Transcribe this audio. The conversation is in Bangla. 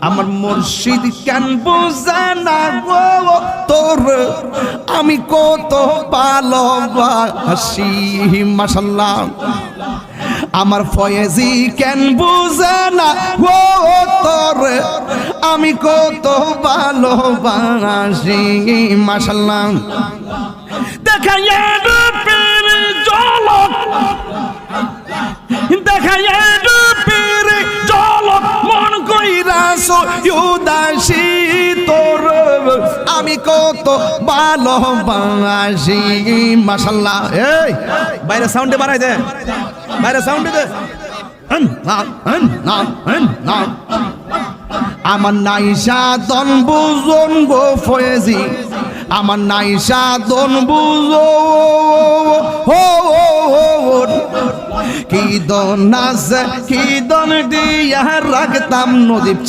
আমার মুর্শিদ কেন বুঝে না গো তোর আমি কত ভালোবাসি মাশাআল্লাহ আমার ফয়েজি কেন বুঝে না গো তোর আমি কত ভালোবাসি মাশাআল্লাহ দেখাইয়া রূপের ঝলক দেখাইয়া রূপের ঝলক মন কইরাছো উদাসী তোর আমি কত ভালোবাসি মাশাআল্লাহ এই বাইরে সাউন্ডে বাড়াই দে বাইরে সাউন্ডে দে আমার নাইসা দন বুঝন গো ফয়েজি আমার নাইসা দন বুঝো কি দন আছে কি দন দিয়া রাখতাম নদীপ